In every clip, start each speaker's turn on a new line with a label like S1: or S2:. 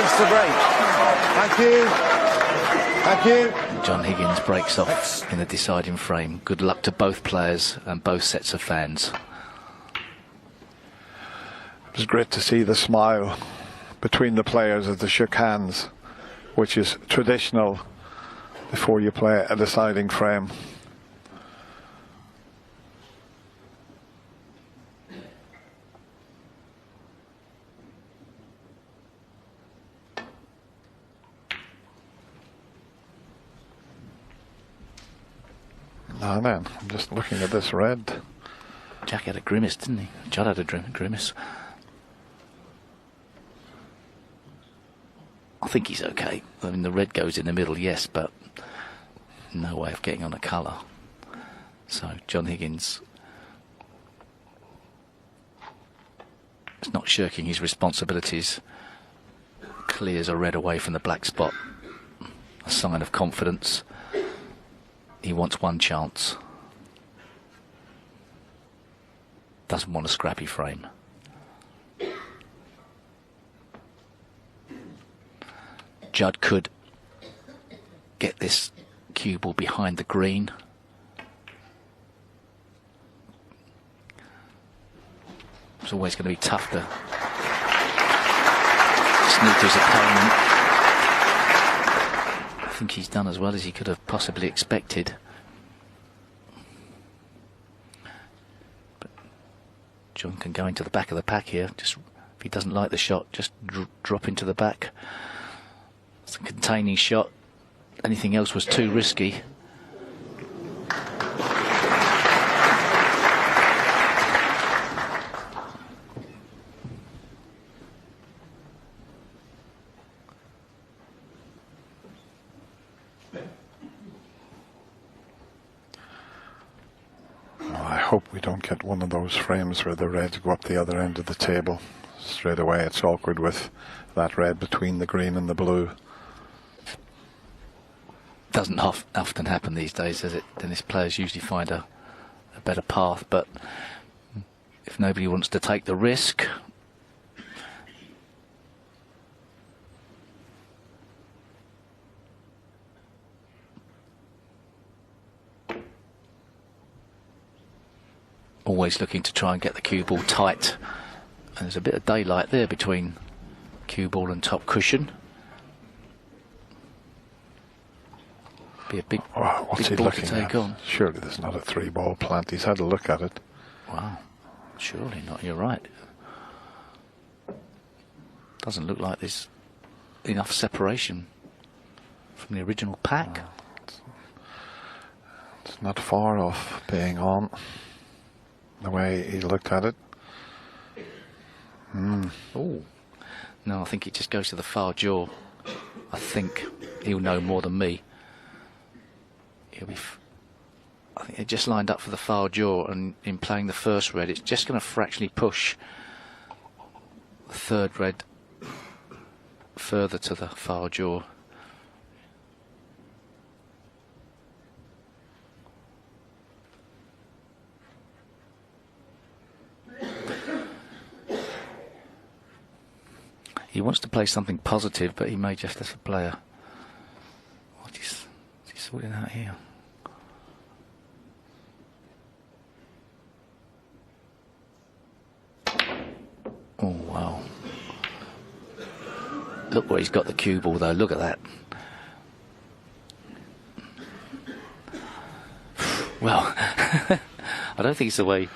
S1: needs to break. Thank you. Thank you.
S2: John Higgins breaks off in the deciding frame. Good luck to both players and both sets of fans.
S3: It was great to see the smile between the players as they shook hands, which is traditional before you play a deciding frame. Now then, I'm just looking at this red.
S2: Jack had a grimace, didn't he? Judd had a grimace. I think he's okay. I mean, the red goes in the middle, yes, but no way of getting on a colour. So John Higgins is not shirking his responsibilities. Clears a red away from the black spot. A sign of confidence. He wants one chance. Doesn't want a scrappy frame. Judd could get this cue ball behind the green. It's always going to be tough to sneak his opponent. I think he's done as well as he could have possibly expected. But John can go into the back of the pack here. Just if he doesn't like the shot, just drop into the back. It's a containing shot. Anything else was too risky.
S3: I hope we don't get one of those frames where the reds go up the other end of the table. Straight away it's awkward with that red between the green and the blue.
S2: Doesn't often happen these days, does it? Tennis players usually find a better path, but if nobody wants to take the risk, always looking to try and get the cue ball tight. And there's a bit of daylight there between cue ball and top cushion. Be a big,
S3: what's
S2: big
S3: he
S2: ball to
S3: looking
S2: take
S3: at?
S2: on.
S3: Surely there's not a 3-ball plant. He's had a look at it.
S2: Wow, surely not. You're right. Doesn't look like there's enough separation from the original pack.
S3: It's not far off being on the way he looked at it.
S2: Oh, no, I think it just goes to the far jaw. I think he'll know more than me. He'll be. I think it just lined up for the far jaw, and in playing the first red, it's just going to fractionally push the third red further to the far jaw. He wants to play something positive, but he may just as a player. What is he sorting out here? Oh, wow. Look where he's got the cue ball, though. Look at that. Well, I don't think it's the way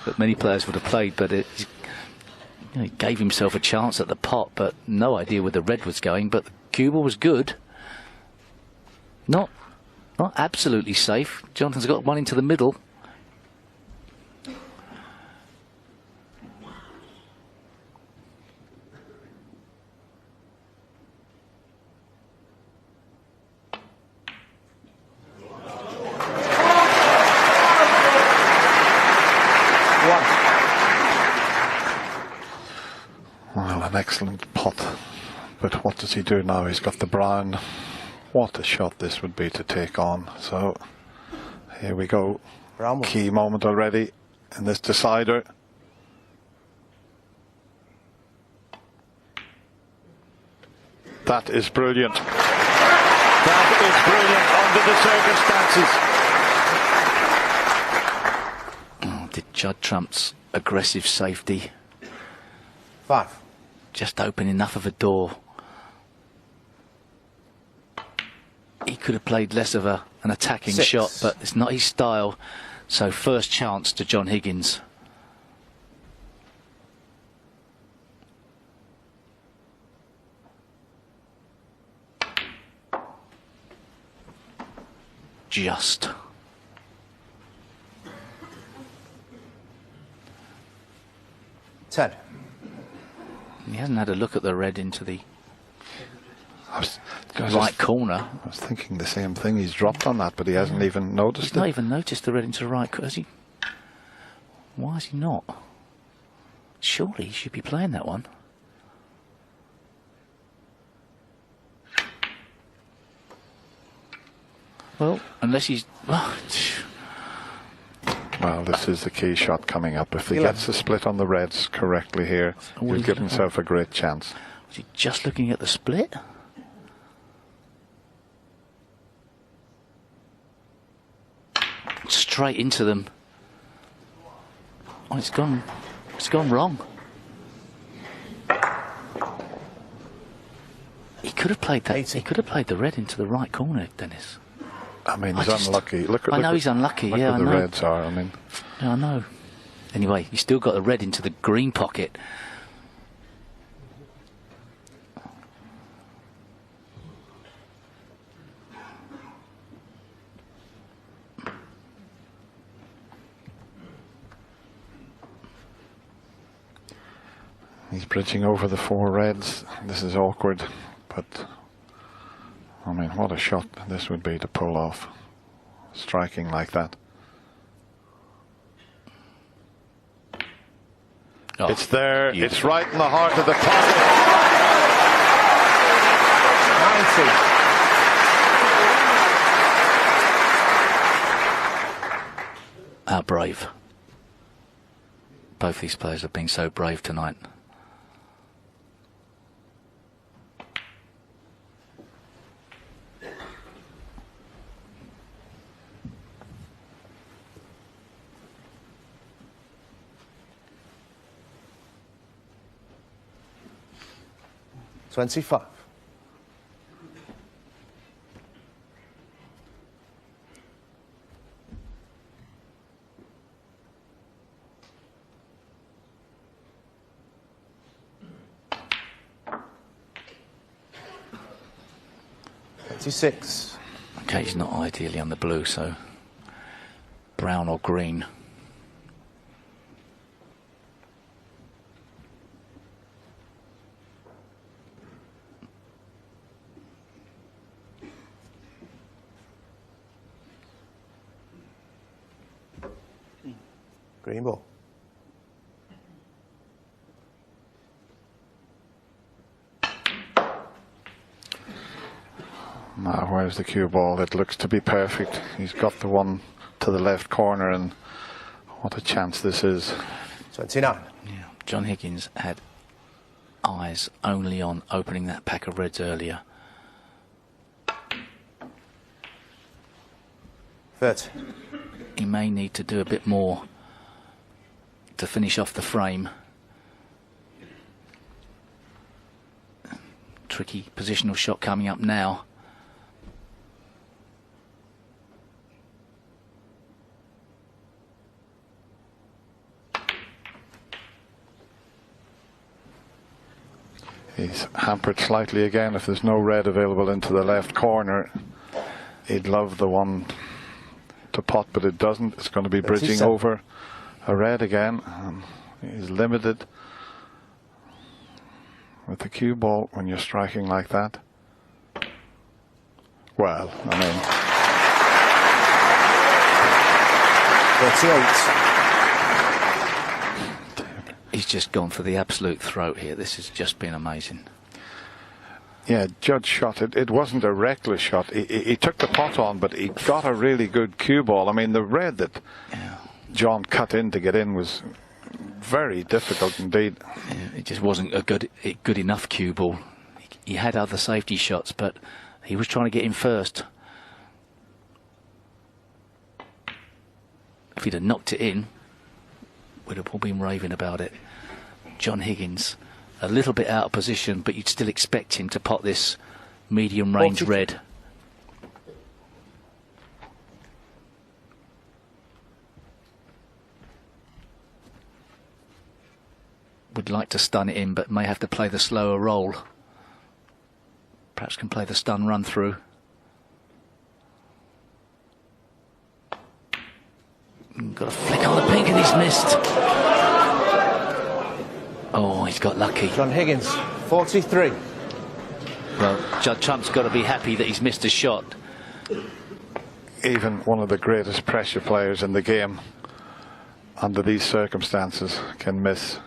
S2: that many players would have played, but he gave himself a chance at the pot, but no idea where the red was going. But the cue ball was good. Not absolutely safe. Jonathan's got one into the middle.
S3: Well, an excellent pot. But what does he do now? He's got the brown. What a shot this would be to take on. So here we go. Key moment already in this decider. That is brilliant. That is brilliant under the circumstances.
S2: Oh, did Judd Trump's aggressive safety
S1: 5.
S2: just open enough of a door? He could have played less of an attacking
S1: 6.
S2: shot, but it's not his style. So first chance to John Higgins. Just.
S1: Ten.
S2: He hasn't had a look at the red into the
S3: I was
S2: right corner.
S3: I was thinking the same thing. He's dropped on that, but he hasn't even noticed
S2: He's
S3: it.
S2: not even noticed the red into the right corner. Has he? Why is he not? Surely he should be playing that one. Well, unless he's...
S3: Well, this is the key shot coming up. If he
S1: 11.
S3: gets the split on the reds correctly here,
S2: Oh,
S3: he'll
S2: he's
S3: give
S2: looking-
S3: himself a great chance.
S2: Was he just looking at the split? Straight into them. Oh, it's gone wrong. He could have played that.
S1: 80.
S2: He could have played the red into the right corner, Dennis.
S3: I mean, he's
S2: I just-
S3: unlucky. Look at,
S2: I
S3: look
S2: know
S3: at-
S2: he's unlucky,
S3: Look
S2: yeah,
S3: what
S2: I
S3: the
S2: know.
S3: reds are. I mean,
S2: Yeah, I know. Anyway, you still got the red into the green pocket.
S3: he's bridging over the 4 reds. This is awkward, but I mean, what a shot this would be to pull off, striking like that.
S2: Oh,
S3: It's there.
S2: beautiful.
S3: It's right in the heart of the pocket.
S1: 90.
S2: How brave. Both these players have been so brave tonight.
S1: $25. $26.
S2: Okay, he's not ideally on the blue, so brown or green.
S1: Green ball.
S3: Now, where's the cue ball? It looks to be perfect. He's got the one to the left corner, and what a chance this is.
S1: 29.
S2: Yeah, John Higgins had eyes only on opening that pack of reds earlier.
S1: 30.
S2: He may need to do a bit more to finish off the frame. Tricky positional shot coming up now.
S3: He's hampered slightly again. If there's no red available into the left corner, he'd love the one to pot, but it doesn't. It's going to be bridging
S1: 37.
S3: over a red again. He's limited with the cue ball when you're striking like that. Well, I mean,
S1: 38.
S2: He's just gone for the absolute throat here. This has just been amazing.
S3: yeah, Judd shot it. It wasn't a reckless shot. He took the pot on, but he got a really good cue ball. I mean, the red that John cut in to get in was very difficult indeed.
S2: Yeah, it just wasn't a good enough cue ball. he had other safety shots, but he was trying to get in first. If he'd have knocked it in, we'd have all been raving about it. John Higgins, a little bit out of position, but you'd still expect him to pot this medium range red. Would like to stun it in, but may have to play the slower roll. Perhaps can play the stun run through. Got a flick on the pink and he's missed. Oh, he's got lucky.
S1: John Higgins, 43.
S2: Well, Judd Trump's got to be happy that he's missed a shot.
S3: Even one of the greatest pressure players in the game, under these circumstances, can miss.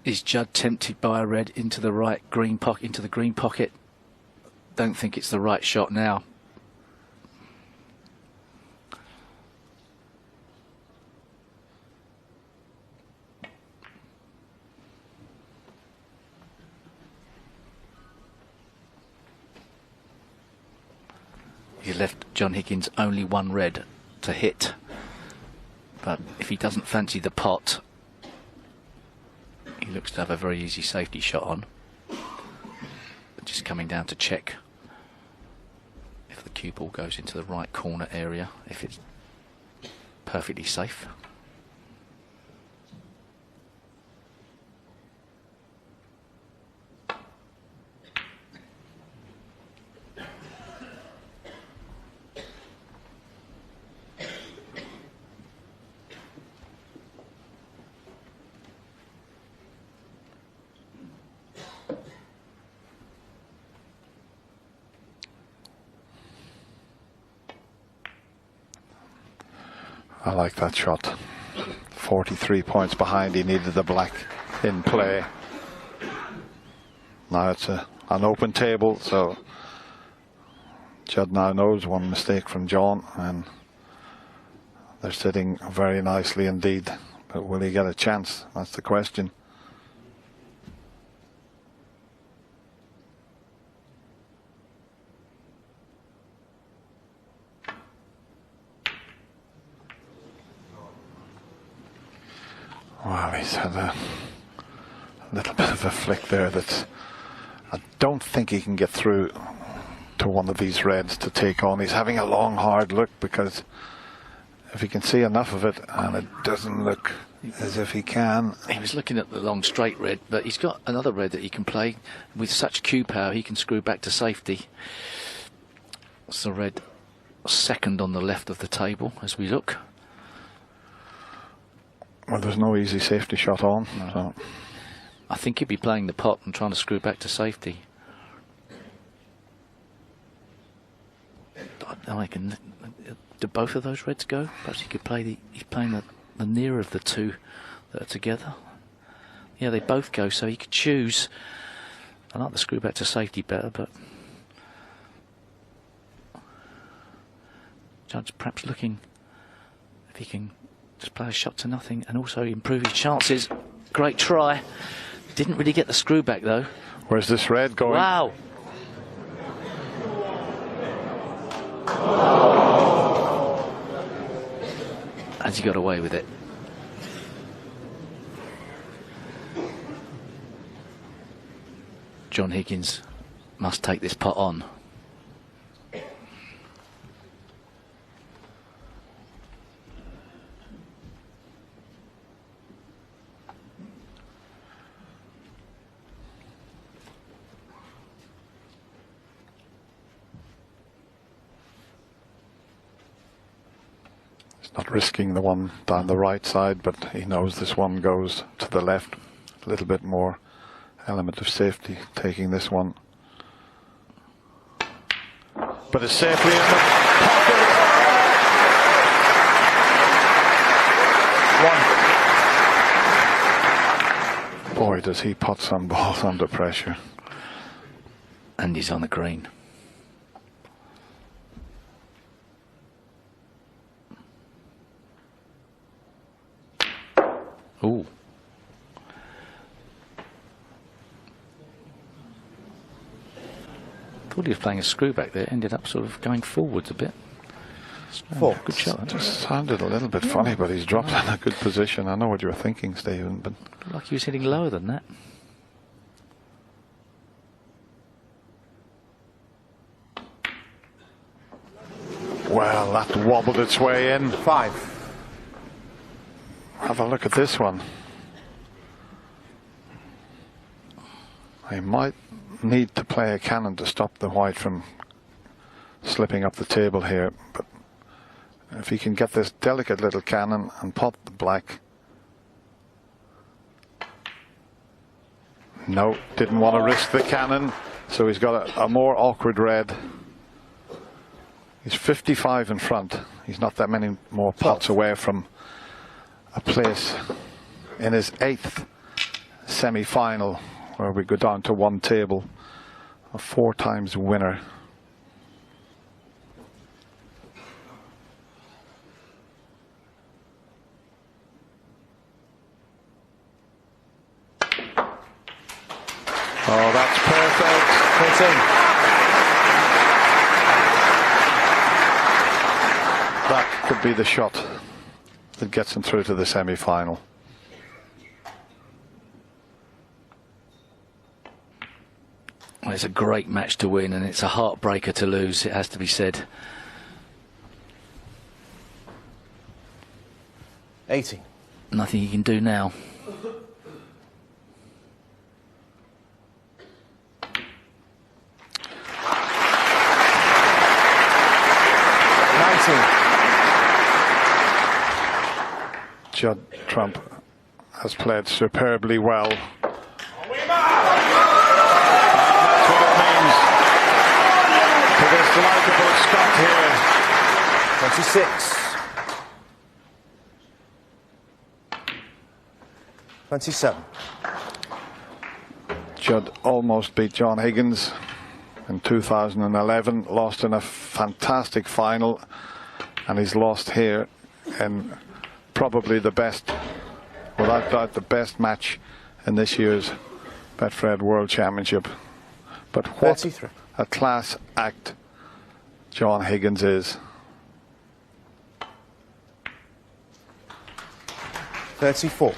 S2: Is Judd tempted by a red into the right green pocket, into the green pocket? Don't think it's the right shot now. He left John Higgins only one red to hit. But if he doesn't fancy the pot, he looks to have a very easy safety shot on. Just coming down to check if the cue ball goes into the right corner area, if it's perfectly safe.
S3: I like that shot. 43 points behind, he needed the black in play. Now it's an open table, so Judd now knows one mistake from John, and they're sitting very nicely indeed. But will he get a chance? That's the question. Well, he's had a little bit of a flick there that I don't think he can get through to one of these reds to take on. He's having a long, hard look, because if he can see enough of it, and it doesn't look as if he can.
S2: He was looking at the long straight red, but he's got another red that he can play. With such cue power, he can screw back to safety. It's the red second on the left of the table as we look.
S3: Well, there's no easy safety shot on.
S2: No.
S3: So.
S2: I think he'd be playing the pot and trying to screw back to safety. Do both of those reds go? Perhaps he could play he's playing the nearer of the two that are together. Yeah, they both go, so he could choose. I like the screw back to safety better, but Judd's perhaps looking if he can just play a shot to nothing and also improve his chances. Great try. Didn't really get the screw back though.
S3: Where's this red going?
S2: Wow. Has he got away with it? John Higgins must take this pot on.
S3: Not risking the one down the right side, but he knows this one goes to the left. A little bit more element of safety taking this one. But it's safely in the pocket. One. Boy, does he pot some balls under pressure.
S2: And he's on the green. Ooh. Thought he was playing a screw back there. Ended up sort of going forwards a bit.
S1: Four.
S2: Good shot.
S3: Just sounded a little bit funny, but he's dropped in a good position. I know what you were thinking, Stephen, but
S2: Like he was hitting lower than that.
S3: well, that wobbled its way in.
S1: 5.
S3: Have a look at this one. He might need to play a cannon to stop the white from slipping up the table here, but if he can get this delicate little cannon and pot the black. No, didn't want to risk the cannon, so he's got a more awkward red. He's 55 in front. He's not that many more pots away from a place in his 8th semi-final, where we go down to one table, a 4 times winner. Oh, that's perfect.
S1: 13.
S3: That could be the shot that gets him through to the semi-final.
S2: Well, it's a great match to win, and it's a heartbreaker to lose, it has to be said.
S1: 18.
S2: Nothing you can do now.
S1: 19.
S3: Judd Trump has played superbly well. That's what it means to this delightful Scot here.
S1: 26. 27.
S3: Judd almost beat John Higgins in 2011, lost in a fantastic final, and he's lost here in probably the best, without doubt, the best match in this year's Betfred World Championship. But what
S1: 33.
S3: a class act John Higgins is.
S1: 34.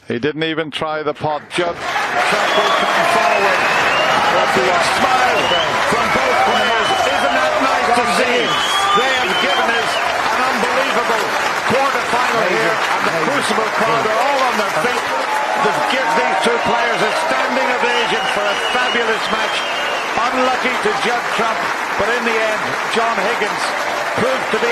S3: He didn't even try the pot. Judd Trump will come forward. A big smile from both players. Isn't that nice to see? They have given us an unbelievable quarter-final here, and the Crucible crowd are all on their feet to give these two players a standing ovation for a fabulous match. Unlucky to Judd Trump, but in the end, John Higgins proved to be